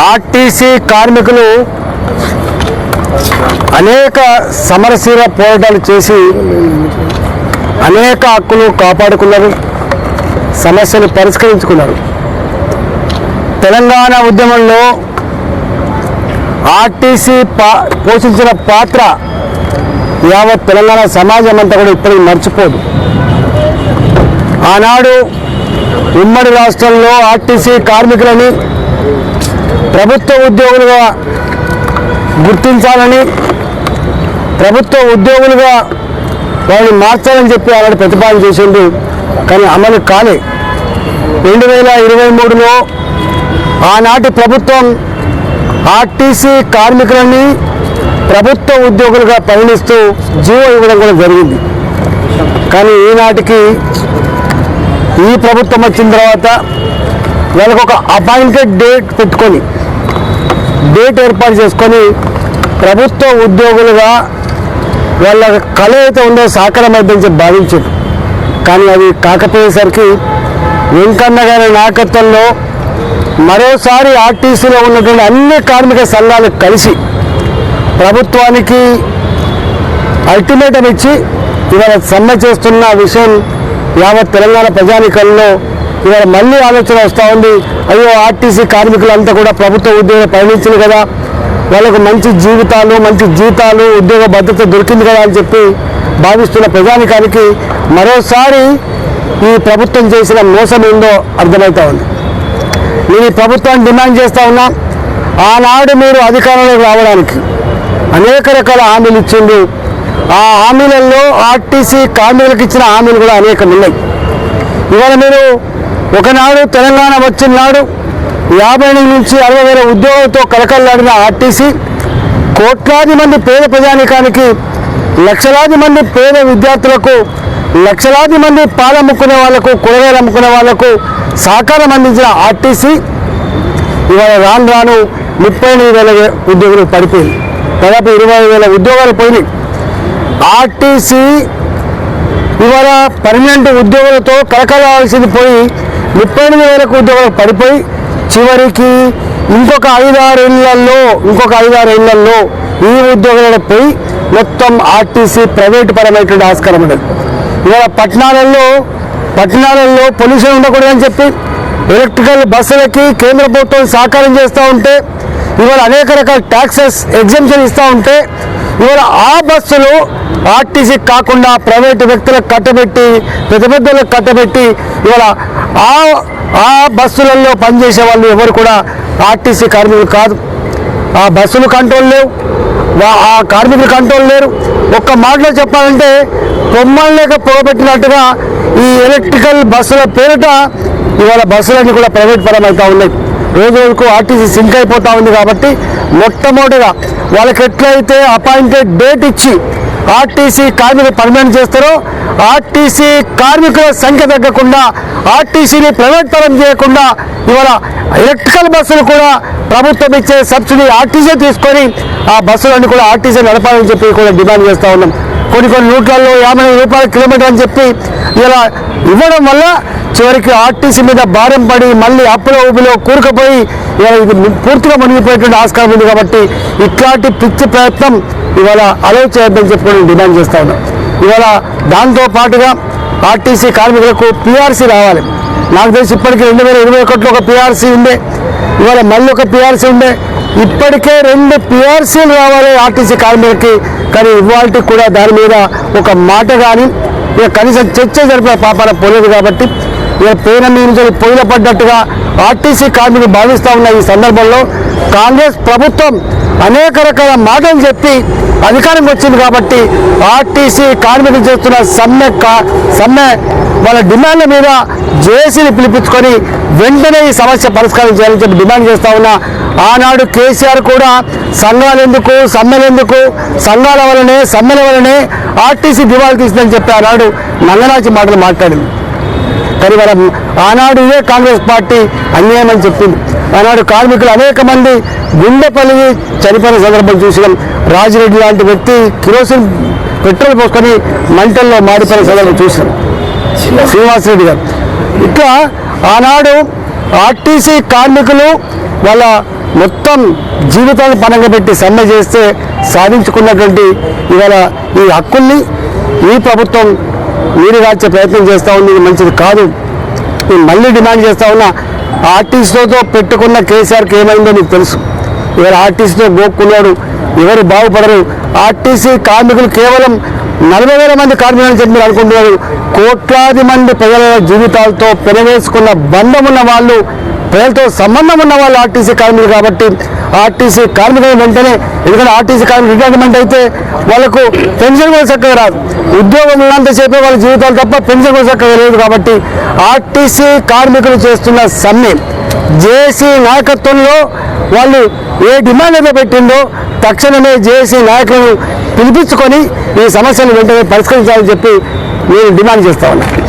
RTC కార్మికులు అనేక సమరశీల పోరాటాలు చేసి అనేక హక్కులు కాపాడుకున్నారు, సమస్యలు పరిష్కరించుకున్నారు. తెలంగాణ ఉద్యమంలో ఆర్టీసీ పోషించిన పాత్ర యావత్ తెలంగాణ సమాజం అంతా కూడా ఇప్పటికీ మర్చిపోదు. ఆనాడు ఉమ్మడి రాష్ట్రంలో ఆర్టీసీ కార్మికులని ప్రభుత్వ ఉద్యోగులుగా గుర్తించాలని, ప్రభుత్వ ఉద్యోగులుగా వాళ్ళని మార్చాలని చెప్పి అలాంటి ప్రతిపాదన చేసింది. కానీ అమలు కాలే. 2023లో ఆనాటి ప్రభుత్వం ఆర్టీసీ కార్మికులని ప్రభుత్వ ఉద్యోగులుగా పరిగణిస్తూ జీవో ఇవ్వడం కూడా జరిగింది. కానీ ఈనాటికి ఈ ప్రభుత్వం వచ్చిన తర్వాత వాళ్ళకు ఒక అపాయింటెడ్ డేట్ పెట్టుకొని డేట్ ఏర్పాటు చేసుకొని ప్రభుత్వ ఉద్యోగులుగా వాళ్ళ కళ అయితే ఉందో సాకారమైందని చెప్పి భావించారు. కానీ అది కాకపోయేసరికి వెంకన్న గారి నాయకత్వంలో మరోసారి ఆర్టీసీలో ఉన్నటువంటి అన్ని కార్మిక సంఘాలు కలిసి ప్రభుత్వానికి అల్టిమేటం ఇచ్చి ఇవాళ సమ్మె చేస్తున్న విషయం యావత్ తెలంగాణ ప్రజానీకంలో ఇవాళ మళ్ళీ ఆలోచన వస్తూ ఉంది. అయ్యో, ఆర్టీసీ కార్మికులంతా కూడా ప్రభుత్వ ఉద్యోగం పరిగణించింది కదా, వాళ్ళకు మంచి జీవితాలు, మంచి జీతాలు, ఉద్యోగ భద్రత దొరికింది కదా అని చెప్పి భావిస్తున్న ప్రజానీకానికి మరోసారి ఈ ప్రభుత్వం చేసిన మోసం ఏందో అర్థమవుతా ఉంది. నేను ఈ ప్రభుత్వాన్ని డిమాండ్ చేస్తూ ఉన్నా, ఆనాడు మీరు అధికారంలోకి రావడానికి అనేక రకాల హామీలు ఇచ్చిండు. ఆ హామీలలో ఆర్టీసీ కార్మికులకు ఇచ్చిన హామీలు కూడా అనేకం ఉన్నాయి. ఇవాళ మీరు ఒకనాడు తెలంగాణ వచ్చిన నాడు 50 నుంచి 60,000 ఉద్యోగులతో కలకల్లాడిన ఆర్టీసీ కోట్లాది మంది పేద ప్రజానీకానికి, లక్షలాది మంది పేద విద్యార్థులకు, లక్షలాది మంది పాలమ్ముకునే వాళ్లకు, కూరగాయలు అమ్ముకునే వాళ్లకు సహకారం అందించిన ఆర్టీసీ ఇవాళ రాను రాను 38,000 ఉద్యోగులు పడిపోయింది. దాదాపు 20,000 ఉద్యోగాలు పోయినాయి. ఆర్టీసీ ఇవాళ పర్మనెంట్ ఉద్యోగులతో కలకలాల్సింది పోయి 38,000 ఉద్యోగాలకు పడిపోయి చివరికి ఇంకొక 5-6 ఏళ్లలో ఈ ఉద్యోగాలకు పోయి మొత్తం ఆర్టీసీ ప్రైవేటు పరమైనటువంటి ఆస్కారం ఉండదు. ఇవాళ పట్టణాలలో పొల్యూషన్ ఉండకూడదని చెప్పి ఎలక్ట్రికల్ బస్సులకి కేంద్ర ప్రభుత్వం సహకారం చేస్తూ ఉంటే, ఇవాళ అనేక రకాల ట్యాక్సెస్ ఎగ్జంప్షన్ ఇస్తూ ఉంటే, ఇవాళ ఆ బస్సులు ఆర్టీసీ కాకుండా ప్రైవేటు వ్యక్తులకు కట్టబెట్టి, పెద్దలకు కట్టబెట్టి ఇవాళ ఆ బస్సులలో పనిచేసే వాళ్ళు ఎవరు కూడా ఆర్టీసీ కార్మికులు కాదు. ఆ బస్సులు కంట్రోల్ లేవు, ఆ కార్మికులు కంట్రోల్ లేరు. ఒక్క మాటలో చెప్పాలంటే పొమ్మలు లేక పొగబెట్టినట్టుగా ఈ ఎలక్ట్రికల్ బస్సుల పేరిట ఇవాళ బస్సులన్నీ కూడా ప్రైవేట్ పరం అవుతూ ఉన్నాయి. రోజు రోజుకు ఆర్టీసీ సింక్ అయిపోతూ ఉంది. కాబట్టి మొట్టమొదటిగా వాళ్ళకి ఎట్లయితే అపాయింటెడ్ డేట్ ఇచ్చి ఆర్టీసీ కార్మికులు పర్మనెంట్ చేస్తారో, ఆర్టీసీ కార్మికుల సంఖ్య తగ్గకుండా, ఆర్టీసీని ప్రైవేట్ పరం చేయకుండా ఇవాళ ఎలక్ట్రికల్ బస్సులు కూడా ప్రభుత్వం ఇచ్చే సబ్సిడీ ఆర్టీసీ తీసుకొని ఆ బస్సులన్నీ కూడా ఆర్టీసీ నడపాలని చెప్పి కూడా డిమాండ్ చేస్తూ ఉన్నాం. కొన్ని రూట్లలో 50 రూపాయల కిలోమీటర్ అని చెప్పి ఇలా ఇవ్వడం వల్ల చివరికి ఆర్టీసీ మీద భారం పడి మళ్ళీ అప్పులో ఊపిలో కూరుకుపోయి ఇవాళ ఇది పూర్తిగా మునిగిపోయేటువంటి ఆస్కారం ఉంది. కాబట్టి ఇట్లాంటి పిచ్చి ప్రయత్నం ఇవాళ అలౌ చేయొద్దని చెప్పి డిమాండ్ చేస్తూ ఉన్నాం. ఇవాళ దాంతో పాటుగా ఆర్టీసీ కార్మికులకు పీఆర్సీ రావాలి. నాకు తెలిసి ఇప్పటికీ 2021లో ఒక పీఆర్సీ ఉండే, ఇవాళ మళ్ళీ ఒక పీఆర్సీ ఉండే. ఇప్పటికే 2 పీఆర్సీలు రావాలి ఆర్టీసీ కార్మికులకి. కానీ ఇవాళకి కూడా దాని మీద ఒక మాట కానీ ఇక కనీసం చర్చ జరిపే పాపాన పోలేదు. కాబట్టి ఇక పేన మీద పొయ్యిల పడ్డట్టుగా ఆర్టీసీ కార్మికులు భావిస్తూ ఉన్న ఈ సందర్భంలో కాంగ్రెస్ ప్రభుత్వం అనేక రకాల మాటలు చెప్పి అధికారంకి వచ్చింది. కాబట్టి ఆర్టీసీ కార్మికులు చేస్తున్న సమ్మె వాళ్ళ డిమాండ్ల మీద జేఏసీని పిలిపించుకొని వెంటనే ఈ సమస్య పరిష్కారం చేయాలని చెప్పి డిమాండ్ చేస్తూ ఉన్నా. ఆనాడు కేసీఆర్ కూడా సంఘాలెందుకు, సమ్మెలెందుకు, సంఘాల వల్లనే సమ్మెల వల్లనే ఆర్టీసీ దివాళా తీసిందని చెప్పి ఆనాడు నంగనాచి మాటలు మాట్లాడింది. కానీ వాళ్ళ ఆనాడు ఇదే కాంగ్రెస్ పార్టీ అన్యాయం అని చెప్పింది. ఆనాడు కార్మికులు అనేక మంది గుండె పలిగి చనిపోయిన సందర్భం చూసినాం. రాజిరెడ్డి లాంటి వ్యక్తి కిరోసిన్ పెట్రోల్ పోసుకొని మంటల్లో మాడిపోయిన సందర్భం చూసినాం. శ్రీనివాసరెడ్డి గారు ఇట్లా ఆనాడు ఆర్టీసీ కార్మికులు వాళ్ళ మొత్తం జీవితాన్ని పణంగా పెట్టి సమ్మె చేస్తే సాధించుకున్నటువంటి ఇవాళ ఈ హక్కుల్ని ఈ ప్రభుత్వం నీరుగార్చే ప్రయత్నం చేస్తూ ఉంది. ఇది మంచిది కాదు. నేను మళ్ళీ డిమాండ్ చేస్తూ ఉన్నా, ఆర్టీసీతో పెట్టుకున్న కేసీఆర్కి ఏమైందో మీకు తెలుసు. ఇవాళ ఆర్టీసీతో గోక్కున్నాడు, ఎవరు బాగుపడరు. ఆర్టీసీ కార్మికులు కేవలం 40,000 మంది కార్మికులని చెప్పి మీరు అనుకుంటున్నారు. కోట్లాది మంది ప్రజల జీవితాలతో పెనవేసుకున్న బంధం ఉన్న వాళ్ళు, ప్రజలతో సంబంధం ఉన్న వాళ్ళు ఆర్టీసీ కార్మికులు. కాబట్టి ఆర్టీసీ కార్మికుల వెంటనే, ఎందుకంటే ఆర్టీసీ కార్మికులు రిటైర్మెంట్ అయితే వాళ్ళకు పెన్షన్ కూడా చక్కగా రాదు. ఉద్యోగం ఉన్నంతసేపే వాళ్ళ జీవితాలు తప్ప పెన్షన్ కూడా చక్కగా లేదు. కాబట్టి ఆర్టీసీ కార్మికులు చేస్తున్న సమ్మె జేఏసీ నాయకత్వంలో వాళ్ళు ఏ డిమాండ్ అయితే పెట్టిందో తక్షణమే జేఏసీ నాయకులను పిలిపించుకొని ఈ సమస్యను వెంటనే పరిష్కరించాలని చెప్పి నేను డిమాండ్ చేస్తా ఉన్నా.